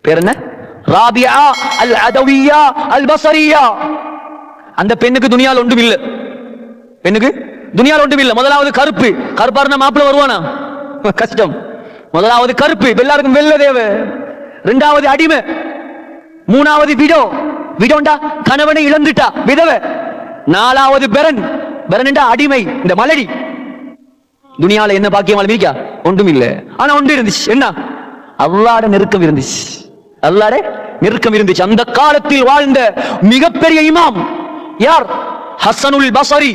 பேர் என்ன? ராபியா அல் அதவியா அல் பஸரியா. அந்த பெண்ணுக்கு துனியால் ஒன்றும் இல்லை. பெண்ணுக்கு துனியால் ஒன்றும் இல்லை. முதலாவது கருப்பு. கருப்பா இருந்த மாப்பிள்ள வருவானா? கஷ்டம். முதலாவது கருப்பு, எல்லாருக்கும் வெள்ள தேவை. இரண்டாவது அடிமை. மூணாவது விடோ. விடோண்டா கணவனை இழந்துட்டா விதவை. நாலாவது பெரன். பெரன்டா அடிமை, இந்த மலடி. துனியால என்ன பாக்கியமால இருக்கா? ஒன்றும் இல்லை. ஆனா ஒன்று இருந்துச்சு. என்ன? அல்லாஹ்வுடைய நெருக்கம் இருந்துச்சு. அல்லாஹ்வுடைய நெருக்கம் இருந்துச்சு. அந்த காலத்தில் வாழ்ந்த மிகப்பெரிய இமாம் யார்? ஹசனுல் பஸரி.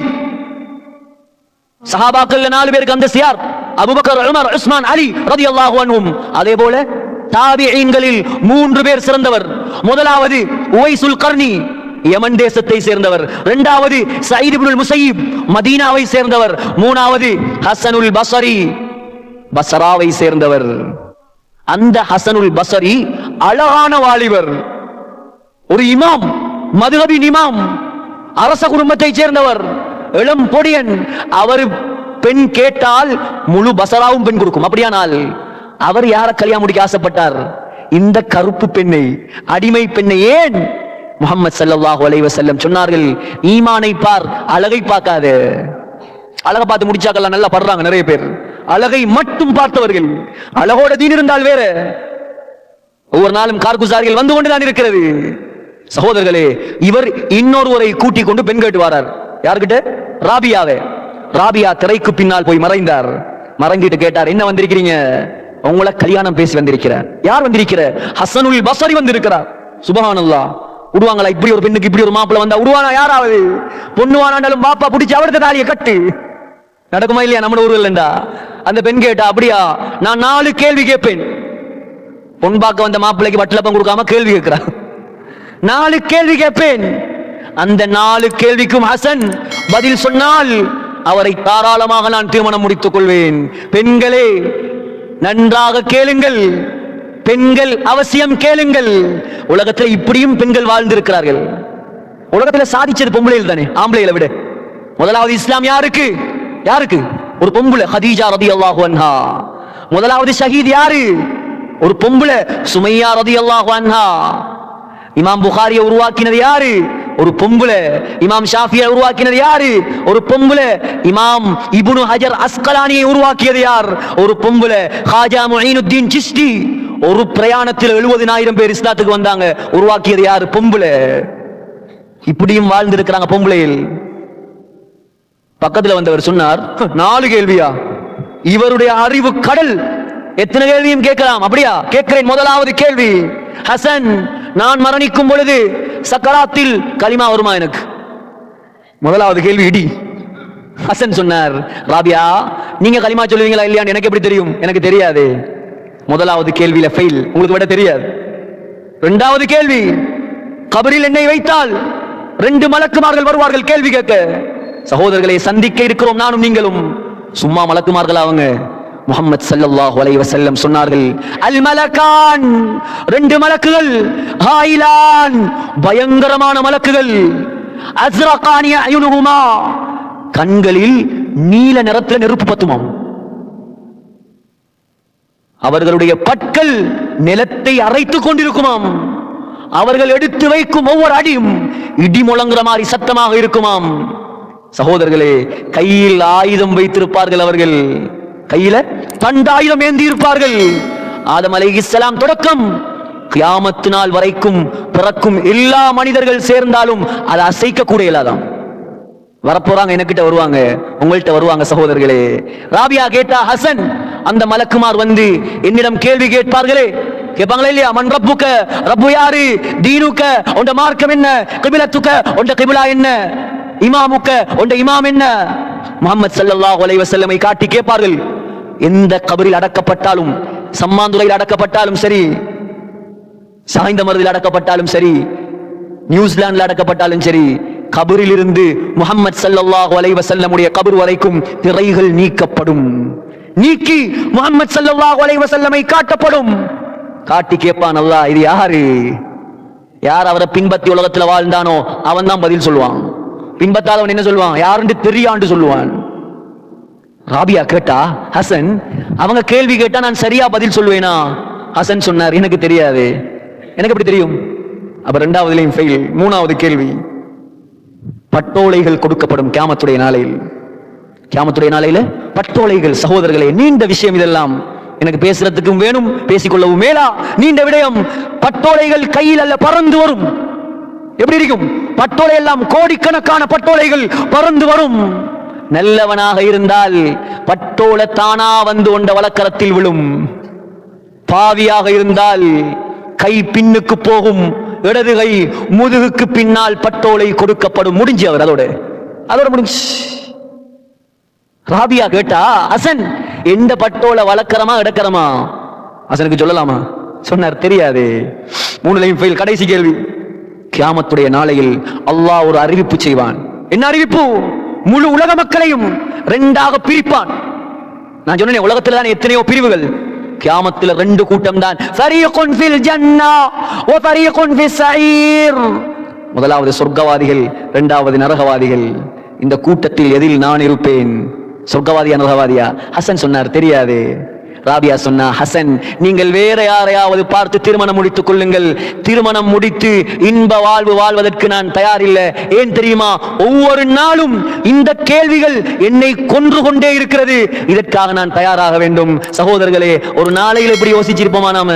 சஹாபாக்கள் 4 பேருக்கு அந்த யார்? அபூபக்கர், உமர், உஸ்மான், அலி ரலியல்லாஹு அன்ஹும். அதே போல தாபிஈன்களில் 3 பேர் சிறந்தவர். முதலாவது உவைசுல் கர்னி, யமன் தேசத்தை சேர்ந்தவர். இரண்டாவது சயீத் இப்னுல் முஸையிப், மதீனாவை சேர்ந்தவர். மூணாவது ஹசனுல் பஸரி, பஸ்ராவை சேர்ந்தவர். அந்த ஹசனுல் பஸரி அழகான வாலிபர், ஒரு இமாம், மதுஹபின் இமாம், அரச குடும்பத்தை சேர்ந்தவர், இளம் பொடியன். அவர் பெண் கேட்டால் முழு பஸராவும் பெண் கொடுக்கும். அப்படியானால் அவர் யார கல்யாணம் முடிக்க ஆசைப்பட்டார்? இந்த கருப்பு பெண்ணை, அடிமை பெண்ணை. ஏன்? முஹம்மது ஸல்லல்லாஹு அலைஹி வஸல்லம் சொன்னார்கள், ஈமானை பார், அழகை பார்க்காத. அழகை பார்த்து முடிச்சாக்கெல்லாம் நல்லா படுறாங்க நிறைய பேர். அழகை மட்டும் பார்த்தவர்கள். அழகோட தீன் இருந்தால் வேற. ஒவ்வொரு நாளும் கார்குசாரிகள் வந்து கொண்டுதான் இருக்கிறது. சகோதரர்களே, இவர் இன்னொருவரை கூட்டிக் கொண்டு பெண் கேட்டு வாரார். யாருக்கிட்ட? ராபியாவே. ராபியா திரைக்கு பின்னால் போய் மறைந்தார். மறைஞ்சிட்டு கேட்டார், என்ன வந்திருக்கிறீங்க? உங்களை கல்யாணம் பேசி வந்திருக்கிறார். யார் வந்திருக்கிற? ஹசனுல் பஸரி வந்திருக்கிறார். சுப்ஹானல்லாஹ். உடுவாங்களா இப்படி ஒரு பெண்ணுக்கு இப்படி ஒரு மாப்பிள்ள வந்தா? உடுவானா யாராவது? பொண்ணு வானாண்டாலும் பாப்பா பிடிச்சி அவருக்கு தாலியை கட்டு. நடக்குமா இல்லையா நம்ம ஊர்கள்டா? அந்த பெண் கேட்டா, அப்படியா, நான் 4 கேள்வி கேட்பேன். பொன் பார்க்க வந்த மாப்பிள்ளைக்கு வட்டலப்பம் கொடுக்காம கேள்வி கேட்கிறான். 4 கேள்வி கேட்பேன். அந்த 4 கேள்விக்கும் ஹசன் பதில் சொன்னால் அவரை தாராளமாக நான் திருமணம் முடித்துக் கொள்வேன். பெண்களே நன்றாக கேளுங்கள், பெண்கள் அவசியம் கேளுங்கள். உலகத்தில் இப்படியும் பெண்கள் வாழ்ந்திருக்கிறார்கள். உலகத்தில் சாதிச்சது பொம்பளைகள் தானே, ஆம்பளைகளை விட. முதலாவது இஸ்லாம் யாருக்கு? யாருக்கு? ஒரு பொம்பளை, ஹதீஜா ரலியல்லாஹு அன்ஹா. முதலாவது ஷஹீத் யாரு? ஒரு பொம்பளை, சுமையா ரலியல்லாஹு அன்ஹா. இமாம் புகாரியை உருவாக்கினது யாரு? ஒரு பொம்பளை. இமாம் ஷாஃபியை உருவாக்கினது யாரு? ஒரு பொம்பளை. இமாம் இப்னு ஹஜர் அஸ்கலானியை உருவாக்கியது யார்? ஒரு பொம்பளை. ஹாஜா முஈனுத்தீன் சிஷ்டி ஒரு பிரயாணத்தில் 70,000 பேர் இஸ்லாத்துக்கு வந்தாங்க. உருவாக்கியது யாரு? பொம்பளை. இப்படியும் வாழ்ந்திருக்கிறாங்க பொம்பளையில். பக்கத்தில் வந்தவர் சொன்னார், 4 கேள்வியா? இவருடைய அறிவு கடல், எத்தனை கேள்வியும் கேட்கலாம். அப்படியா? கேட்கிறேன். முதலாவது கேள்வி, ஹசன், நான் மரணிக்கும் பொழுது சக்கராத்தில் கலிமா வருமா எனக்கு? முதலாவது கேள்வி இடி. ஹசன் சொன்னார், ராபியா, நீங்க கலிமா சொல்லுவீங்களா இல்லையான்னு எனக்கு எப்படி தெரியும்? எனக்கு தெரியாது. முதலாவது கேள்வியில ஃபெயில், உங்களுக்கு விட தெரியாது. இரண்டாவது கேள்வி, கபரில் என்னை வைத்தால் 2 மலக்குமார்கள் வருவார்கள் கேள்வி கேட்க. சகோதரர்களை சந்திக்க இருக்கிறோம் நானும் நீங்களும். சும்மா மலக்குமார்கள் அவங்க. முஹம்மது ஸல்லல்லாஹு அலைஹி வஸல்லம் சொன்னார்கள், அல் மலகான், 2 மலக்குகள், ஹாயிலான், பயங்கரமான மலக்குகள், அஸ்ரகானி அயுனுஹுமா, கண்களில் நீல நிறத்தில் நெருப்பு பத்துமாம். அவர்களுடைய பற்கள் நிலத்தை அரைத்துக் கொண்டிருக்குமாம். அவர்கள் எடுத்து வைக்கும் ஒவ்வொரு அடியும் இடி முழங்குற மாதிரி சத்தமாக இருக்குமாம். சகோதரர்களே, கையில் ஆயுதம் வைத்திருப்பார்கள். அவர்கள் கையில தண்டாயுதம் ஏந்தி இருப்பார்கள். ஆதம் அலைஹிஸ்ஸலாம் தொடக்கம் கியாமத் நாள் வரைக்கும் பிறக்கும் எல்லா மனிதர்கள் சேர்ந்தாலும் அதை அசைக்க கூட இயலாதாம். வரப்போறாங்க, எனக்கிட்ட வருவாங்க, உங்கள்கிட்ட வருவாங்க. சகோதரர்களே, ராபியா கேட்டா, ஹசன், அந்த மலக்குமார் வந்து என்னிடம் கேள்வி கேட்பார்களே, கேட்பாங்களா இல்லையா? மன் ரப்புக, ரப்பு யாரு? தீனுக, உண்ட மார்க்கம் என்ன? கிபிலத்துக, உண்ட கிபிலா என்ன? இமாமுக, உண்ட இமாம் என்ன? முஹம்மது ஸல்லல்லாஹு அலைஹி வஸல்லமை காட்டி கேட்பார்கள். எந்த கபரில் அடக்கப்பட்டாலும், சம்மாந்துறையில் அடக்கப்பட்டாலும் சரி, சாய்ந்த மருதில் அடக்கப்பட்டாலும் சரி, நியூசிலாந்தில் அடக்கப்பட்டாலும் சரி, கபரில் இருந்து முஹம்மது ஸல்லல்லாஹு அலைஹி வஸல்லமுடைய கபர் வரைக்கும் திரைகள் நீக்கப்படும். நீக்கி முஹம்மது ஸல்லல்லாஹு அலைஹி வஸல்லமை காட்டப்படும். காட்டி கேட்பான், அல்லாஹ், இது யாரு? யார் அவரை பின்பற்றி உலகத்தில் வாழ்ந்தானோ அவன் தான் பதில் சொல்லுவான். பின்பற்றாதவன் என்ன சொல்லுவான்? யாருன்னு தெரியாண்டு சொல்லுவான். ராபியா கேட்டா, ஹசன், அவங்க கேள்வி கேட்டா நான் சரியா பதில் சொல்லுவேனா? ஹசன் சொன்னார், எனக்கு தெரியாது. எனக்கு எப்படி தெரியும்? அப்ப இரண்டாவதுலயும் ஃபெயில். மூணாவது கேள்வி, பட்டோலைகள் கொடுக்கப்படும் கியாமத்துடைய நாளையில். கியாமத்துடைய நாளையில பட்டோலைகள். சகோதரர்களே, நீண்ட விஷயம் இதெல்லாம், எனக்கு பேசுறதுக்கும் வேணும், பேசிக்கொள்ளவும் மேலா. நீண்ட விடயம். பட்டோலைகள் கையில் அல்ல, பறந்து வரும். எப்படி இருக்கும்? பட்டோலை எல்லாம் கோடிக்கணக்கான பட்டோலைகள் பறந்து வரும். நல்லவனாக இருந்தால் பட்டோலை தானா வந்து கொண்ட வழக்கரத்தில் விழும். பாவியாக இருந்தால் கை பின்னுக்கு போகும், இடது கை முதுகுக்கு பின்னால் பட்டோலை கொடுக்கப்படும். முடிஞ்சு அவர் அதோட முடிஞ்சு. ராபியா கேட்டா, ஹசன் எந்த பட்டோலை வளர்க்கறமா எடுக்கிறமா? ஹசனுக்கு சொல்லலாமா? சொன்னார், தெரியாது. மூணுலையும் ஃபெயில். கடைசி கேள்வி, கியாமத்துடைய நாளையில் அல்லாஹ் ஒரு அறிவிப்பு செய்வான். என்ன அறிவிப்பு? முழு உலக மக்களையும் ரெண்டாக பிரிப்பான். நான் சொன்னேன், உலகத்தில் தான் எத்தனையோ பிரிவுகள். கியாமத்தில் ரெண்டு கூட்டம் தான். ஃபரீகுன் ஃபில் ஜன்னah வ ஃபரீகுன் ஃபிஸ் ஸஈர். முதலாவது சொர்க்கவாதிகள், இரண்டாவது நரகவாதிகள். இந்த கூட்டத்தில் எதில் நான் இருப்பேன்? சொர்க்கவாதியா நரகவாதியா? ஹசன் சொன்னார், தெரியாது. ராபியா சொன்னா, ஹசன் நீங்கள் வேற யாரையாவது பார்த்து திருமணம் முடித்துக் கொள்ளுங்கள். திருமணம் முடித்து இன்ப வாழ்வு வாழ்வதற்கு நான் தயாரில்லை. ஏன் தெரியுமா? ஒவ்வொரு நாளும் இந்த கேள்விகள் என்னை கொன்று கொண்டே இருக்கிறது. இதற்காக நான் தயாராக வேண்டும். சகோதரர்களே, ஒரு நாளையில் எப்படி யோசிச்சிருப்போமா நாம?